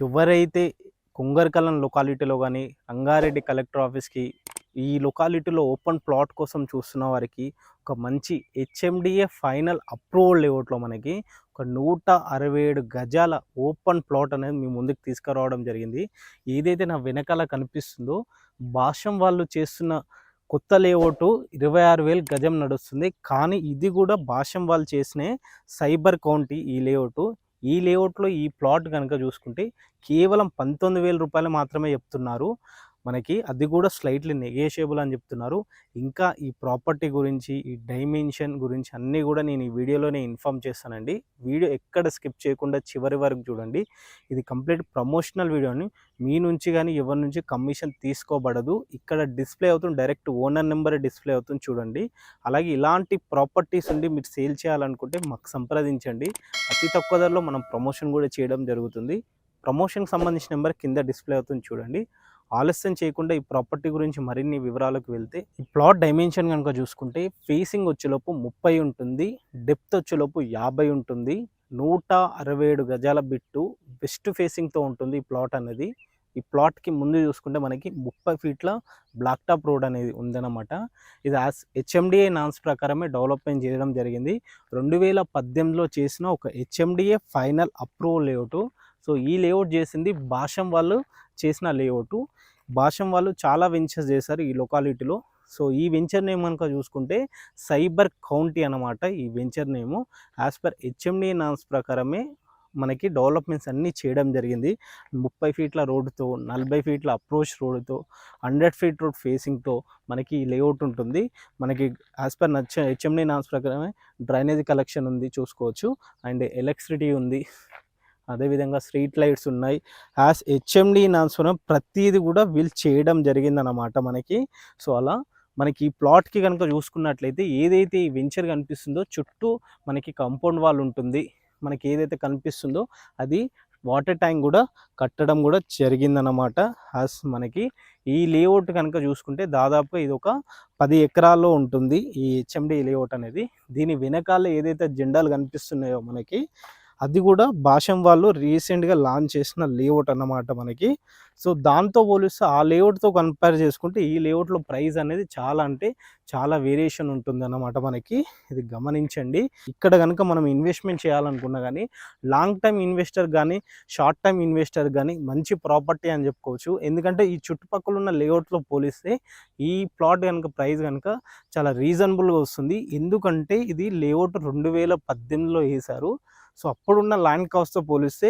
ఎవరైతే కుంగర్కలం లొకాలిటీలో కానీ రంగారెడ్డి కలెక్టర్ ఆఫీస్కి ఈ లొకాలిటీలో ఓపెన్ ప్లాట్ కోసం చూస్తున్న వారికి ఒక మంచి హెచ్ఎండిఏ ఫైనల్ అప్రూవల్ లేఅవుట్లో మనకి ఒక 167 గజాల ఓపెన్ ప్లాట్ అనేది మీ ముందుకు తీసుకురావడం జరిగింది. ఏదైతే నా వెనకాల కనిపిస్తుందో భాష్యం వాళ్ళు చేస్తున్న కొత్త లేఅవుట్ 26,000 గజం నడుస్తుంది. కానీ ఇది కూడా భాష్యం వాళ్ళు చేసిన సైబర్ కౌంటీ ఈ లేఅవుట్. ఈ లేఅవుట్లో ఈ ప్లాట్ కనుక చూసుకుంటే కేవలం 19,000 రూపాయలు మాత్రమే చెప్తున్నారు మనకి. అది కూడా స్లైట్లీ నెగోషియబుల్ అని చెప్తున్నారు. ఇంకా ఈ ప్రాపర్టీ గురించి, ఈ డైమెన్షన్ గురించి అన్నీ కూడా నేను ఈ వీడియోలోనే ఇన్ఫామ్ చేస్తానండి. వీడియో ఎక్కడ స్కిప్ చేయకుండా చివరి వరకు చూడండి. ఇది కంప్లీట్ ప్రమోషనల్ వీడియోని, మీ నుంచి కానీ ఎవరి నుంచి కమిషన్ తీసుకోబడదు. ఇక్కడ డిస్ప్లే అవుతుంది, డైరెక్ట్ ఓనర్ నెంబర్ డిస్ప్లే అవుతుంది చూడండి. అలాగే ఇలాంటి ప్రాపర్టీస్ ఉండి మీరు సేల్ చేయాలనుకుంటే మాకు సంప్రదించండి. అతి తక్కువ ధరలో మనం ప్రమోషన్ కూడా చేయడం జరుగుతుంది. ప్రమోషన్కి సంబంధించిన నెంబర్ కింద డిస్ప్లే అవుతుంది చూడండి. ఆలస్యం చేయకుండా ఈ ప్రాపర్టీ గురించి మరిన్ని వివరాలకు వెళ్తే, ఈ ప్లాట్ డైమెన్షన్ కనుక చూసుకుంటే ఫేసింగ్ వచ్చేలోపు 30 ఉంటుంది, డెప్త్ వచ్చేలోపు 50 ఉంటుంది, 167 గజాల బిట్టు వెస్ట్ ఫేసింగ్తో ఉంటుంది ఈ ప్లాట్ అనేది. ఈ ప్లాట్కి ముందు చూసుకుంటే మనకి 30 ఫీట్ల బ్లాక్ టాప్ రోడ్ అనేది ఉందన్నమాట. ఇది హెచ్ఎండిఏ నామ్స్ ప్రకారమే డెవలప్మెంట్ చేయడం జరిగింది. 2018లో చేసిన ఒక HMDA final approval layout. So ఈ లేఅవుట్ చేసింది భాష్యం వాళ్ళు చేసిన లేఅవుట్. భాష్యం వాళ్ళు చాలా వెంచర్స్ చేశారు ఈ లొకాలిటీలో. సో ఈ వెంచర్ నేమ్ కనుక చూసుకుంటే సైబర్ కౌంటీ అన్నమాట. ఈ వెంచర్ నేము యాజ్ పర్ హెచ్ఎండిఏ నామ్స్ ప్రకారమే మనకి డెవలప్మెంట్స్ అన్నీ చేయడం జరిగింది. 30 ఫీట్ల రోడ్డుతో, 40 ఫీట్ల అప్రోచ్ రోడ్డుతో, 100 ఫీట్ రోడ్ ఫేసింగ్తో మనకి ఈ లేఅవుట్ ఉంటుంది. మనకి యాజ్ పర్ హెచ్ఎండిఏ నామ్స్ ప్రకారమే డ్రైనేజ్ కలెక్షన్ ఉంది చూసుకోవచ్చు, అండ్ ఎలక్ట్రిసిటీ ఉంది, అదేవిధంగా స్ట్రీట్ లైట్స్ ఉన్నాయి. యాజ్ హెచ్ఎండి నామ్స్ ప్రతిదీ కూడా వీళ్ళు చేయడం జరిగిందన్నమాట మనకి. సో అలా మనకి ఈ ప్లాట్కి కనుక చూసుకున్నట్లయితే ఏదైతే ఈ వెంచర్ కనిపిస్తుందో చుట్టూ మనకి కాంపౌండ్ వాల్ ఉంటుంది. మనకి ఏదైతే కనిపిస్తుందో అది వాటర్ ట్యాంక్ కూడా కట్టడం కూడా జరిగిందన్నమాట. యాజ్ మనకి ఈ లేఅవుట్ కనుక చూసుకుంటే దాదాపుగా ఇది ఒక 10 ఎకరాల్లో ఉంటుంది ఈ హెచ్ఎండి లేఅవుట్ అనేది. దీని వెనకాల ఏదైతే జెండాలు కనిపిస్తున్నాయో మనకి అది కూడా భాష్యం వాళ్ళు రీసెంట్గా లాంచ్ చేసిన లేఅవుట్ అన్నమాట మనకి. సో దాంతో పోలిస్తే ఆ లేఅవుట్తో కంపేర్ చేసుకుంటే ఈ లేఅవుట్లో ప్రైస్ అనేది చాలా అంటే చాలా వేరియేషన్ ఉంటుంది అన్నమాట మనకి. ఇది గమనించండి. ఇక్కడ కనుక మనం ఇన్వెస్ట్మెంట్ చేయాలనుకున్నా కానీ లాంగ్ టైమ్ ఇన్వెస్టర్ కానీ షార్ట్ టైమ్ ఇన్వెస్టర్ కానీ మంచి ప్రాపర్టీ అని చెప్పుకోవచ్చు. ఎందుకంటే ఈ చుట్టుపక్కల ఉన్న లేఅవుట్లో పోలిస్తే ఈ ప్లాట్ కనుక ప్రైస్ కనుక చాలా రీజనబుల్గా వస్తుంది. ఎందుకంటే ఇది లేఅవుట్ 2018లో వేశారు. సో అప్పుడున్న ల్యాండ్ కాస్ట్తో పోలిస్తే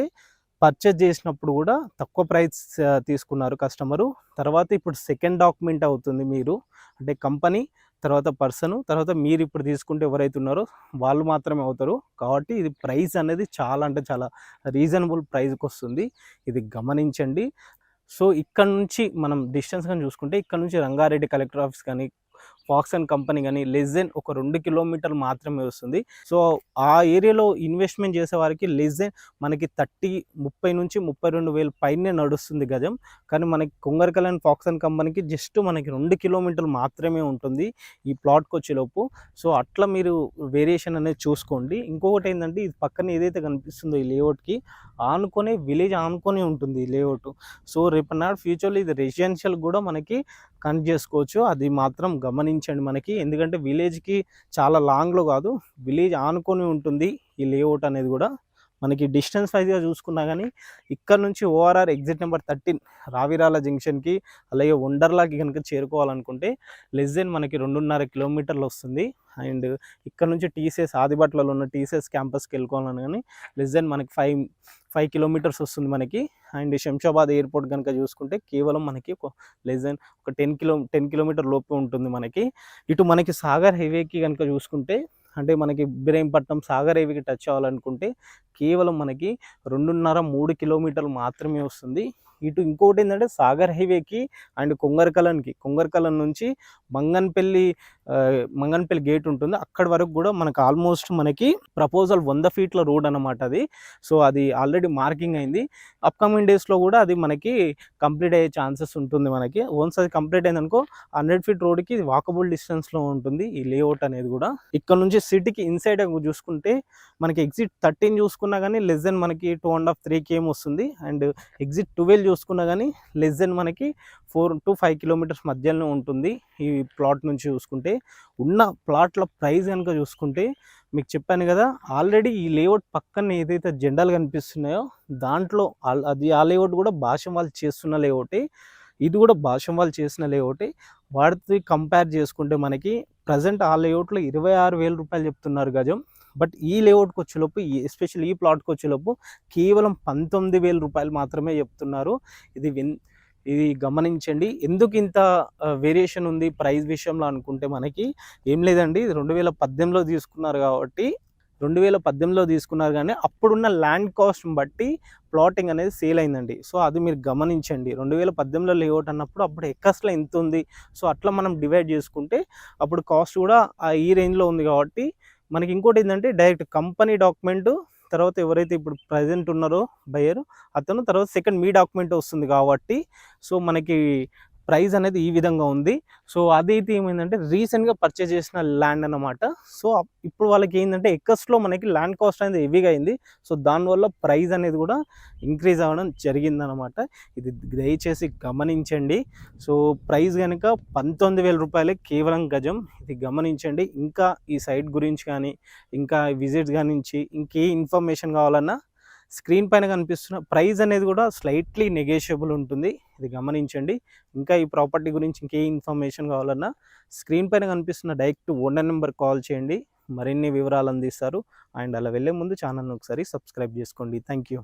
పర్చేజ్ చేసినప్పుడు కూడా తక్కువ ప్రైస్ తీసుకున్నారు కస్టమరు. తర్వాత ఇప్పుడు సెకండ్ డాక్యుమెంట్ అవుతుంది మీరు, అంటే కంపెనీ, తర్వాత పర్సను, తర్వాత మీరు ఇప్పుడు తీసుకుంటే ఎవరైతే ఉన్నారో వాళ్ళు మాత్రమే అవుతారు. కాబట్టి ఇది ప్రైస్ అనేది చాలా అంటే చాలా రీజనబుల్ ప్రైస్కి వస్తుంది. ఇది గమనించండి. సో ఇక్కడ నుంచి మనం డిస్టెన్స్ కానీ చూసుకుంటే ఇక్కడ నుంచి రంగారెడ్డి కలెక్టర్ ఆఫీస్ కానీ ఫాక్సన్ కంపెనీ కానీ లెస్ దెన్ ఒక 2 కిలోమీటర్లు మాత్రమే వస్తుంది. సో ఆ ఏరియాలో ఇన్వెస్ట్మెంట్ చేసే వారికి లెస్ దెన్ మనకి 30 నుంచి 32,000 పైనే నడుస్తుంది గజం. కానీ మనకి కుంగర్కల్ ఫాక్సన్ కంపెనీకి జస్ట్ మనకి 2 కిలోమీటర్లు మాత్రమే ఉంటుంది ఈ ప్లాట్కి వచ్చేలోపు. సో అట్లా మీరు వేరియేషన్ అనేది చూసుకోండి. ఇంకొకటి ఏంటంటే ఇది పక్కన ఏదైతే కనిపిస్తుందో ఈ లేఅవుట్కి ఆనుకొని విలేజ్ ఆనుకొని ఉంటుంది ఈ లేఅవుట్. సో రేపు నాడు ఫ్యూచర్లో ఇది రెసిడెన్షియల్ కూడా మనకి కనెక్ట్ చేసుకోవచ్చు. అది మాత్రం గమనించండి మనకి. ఎందుకంటే విలేజ్కి చాలా లాంగ్లో కాదు, విలేజ్ ఆనుకొని ఉంటుంది ఈ లేఅవుట్ అనేది కూడా. మనకి డిస్టెన్స్ వైజ్గా చూసుకున్నా కానీ ఇక్కడ నుంచి ఓఆర్ఆర్ ఎగ్జిట్ నెంబర్ 13 రావిరాల జంక్షన్కి అలాగే వండర్లాకి కనుక చేరుకోవాలనుకుంటే లెస్ దెన్ మనకి 2.5 కిలోమీటర్లు వస్తుంది. అండ్ ఇక్కడ నుంచి టీసీఎస్ ఆదిబట్లలో ఉన్న టీసీఎస్ క్యాంపస్కి వెళ్ళుకోవాలని కానీ లెస్ దెన్ మనకి 5 కిలోమీటర్స్ వస్తుంది మనకి. అండ్ శంషాబాద్ ఎయిర్పోర్ట్ కనుక చూసుకుంటే కేవలం మనకి లెస్ దెన్ ఒక 10 కిలోమీటర్ లోపే ఉంటుంది మనకి. ఇటు మనకి సాగర్ హైవేకి కనుక చూసుకుంటే అంటే మనకి ఇబ్రహీంపట్నం సాగర్ హైవేకి టచ్ అవ్వాలనుకుంటే కేవలం మనకి 2.5-3 కిలోమీటర్లు మాత్రమే వస్తుంది. ఇటు ఇంకోటి ఏంటంటే సాగర్ హైవేకి అండ్ కుంగర్కలన్కి, కుంగర్కలన్ నుంచి మంగన్పల్లి మంగన్పల్లి గేట్ ఉంటుంది, అక్కడి వరకు కూడా మనకు ఆల్మోస్ట్ మనకి ప్రపోజల్ 100 ఫీట్ల రోడ్ అనమాట అది. సో అది ఆల్రెడీ మార్కింగ్ అయింది. అప్కమింగ్ డేస్లో కూడా అది మనకి కంప్లీట్ అయ్యే ఛాన్సెస్ ఉంటుంది. మనకి వన్స్ అది కంప్లీట్ అయిందనుకో 100 ఫీట్ రోడ్కి వాకబుల్ డిస్టెన్స్లో ఉంటుంది ఈ లేఅవుట్ అనేది కూడా. ఇక్కడ నుంచి సిటీకి ఇన్సైడ్ చూసుకుంటే మనకి ఎగ్జిట్ 13 చూసుకున్నా కానీ లెస్ దెన్ మనకి 2.5-3 km వస్తుంది. అండ్ ఎగ్జిట్ 12 చూసుకున్నా కానీ లెస్ దెన్ మనకి 4 to 5 కిలోమీటర్స్ మధ్యలోనే ఉంటుంది ఈ ప్లాట్ నుంచి చూసుకుంటే. ఉన్న ప్లాట్ల ప్రైస్ కనుక చూసుకుంటే మీకు చెప్పాను కదా, ఆల్రెడీ ఈ లేఅవుట్ పక్కన ఏదైతే జెండాలు కనిపిస్తున్నాయో దాంట్లో అది ఆ లేఅవుట్ కూడా భాషం వాళ్ళు చేస్తున్న లేఅవుటే, ఇది కూడా భాషం వాళ్ళు చేసిన లేఅవుటే. వాటితో కంపేర్ చేసుకుంటే మనకి ప్రజెంట్ ఆ లేఅవుట్లో 26,000 రూపాయలు చెప్తున్నారు గజం. బట్ ఈ లేఅవుట్కి వచ్చేలోపు ఎస్పెషల్లీ ఈ ప్లాట్కి వచ్చేలోపు కేవలం 19,000 రూపాయలు మాత్రమే చెప్తున్నారు. ఇది గమనించండి. ఎందుకు ఇంత వేరియేషన్ ఉంది ప్రైస్ విషయంలో అనుకుంటే మనకి ఏం లేదండి, 2018లో తీసుకున్నారు కాబట్టి 2018లో తీసుకున్నారు కానీ అప్పుడున్న ల్యాండ్ కాస్ట్ని బట్టి ప్లాటింగ్ అనేది సేల్ అయిందండి. సో అది మీరు గమనించండి. 2018లో లేఅవుట్ అన్నప్పుడు అప్పుడు ఎక్కస్లో ఎంత ఉంది, సో అట్లా మనం డివైడ్ చేసుకుంటే అప్పుడు కాస్ట్ కూడా ఈ రేంజ్లో ఉంది కాబట్టి మనకి. ఇంకోటి ఏంటంటే డైరెక్ట్ కంపెనీ డాక్యుమెంటు, తర్వాత ఎవరైతే ఇప్పుడు ప్రజెంట్ ఉన్నారో బయర్ అతను, తర్వాత సెకండ్ మీ డాక్యుమెంట్ వస్తుంది కాబట్టి సో మనకి ప్రైస్ అనేది ఈ విధంగా ఉంది. సో అదైతే ఏమైందంటే రీసెంట్గా పర్చేజ్ చేసిన ల్యాండ్ అన్నమాట. సో ఇప్పుడు వాళ్ళకి ఏంటంటే ఎక్కస్లో మనకి ల్యాండ్ కాస్ట్ అనేది హెవీగా అయింది. సో దానివల్ల ప్రైస్ అనేది కూడా ఇంక్రీజ్ అవ్వడం జరిగిందనమాట. ఇది దయచేసి గమనించండి. సో ప్రైస్ కనుక 19,000 రూపాయలే కేవలం గజం, ఇది గమనించండి. ఇంకా ఈ సైట్ గురించి కానీ ఇంకా విజిట్స్ గురించి ఇంకే ఇన్ఫర్మేషన్ కావాలన్నా స్క్రీన్ పైన కనిపిస్తున్న ప్రైస్ అనేది కూడా స్లైట్లీ నెగోషియబుల్ ఉంటుంది, ఇది గమనించండి. ఇంకా ఈ ప్రాపర్టీ గురించి ఇంకే ఇన్ఫర్మేషన్ కావాలన్నా స్క్రీన్ పైన కనిపిస్తున్న డైరెక్ట్ ఓనర్ నెంబర్ కాల్ చేయండి, మరిన్ని వివరాలు అందిస్తారు. అండ్ అలా వెళ్ళే ముందు ఛానల్ని ఒకసారి సబ్స్క్రైబ్ చేసుకోండి. Thank you.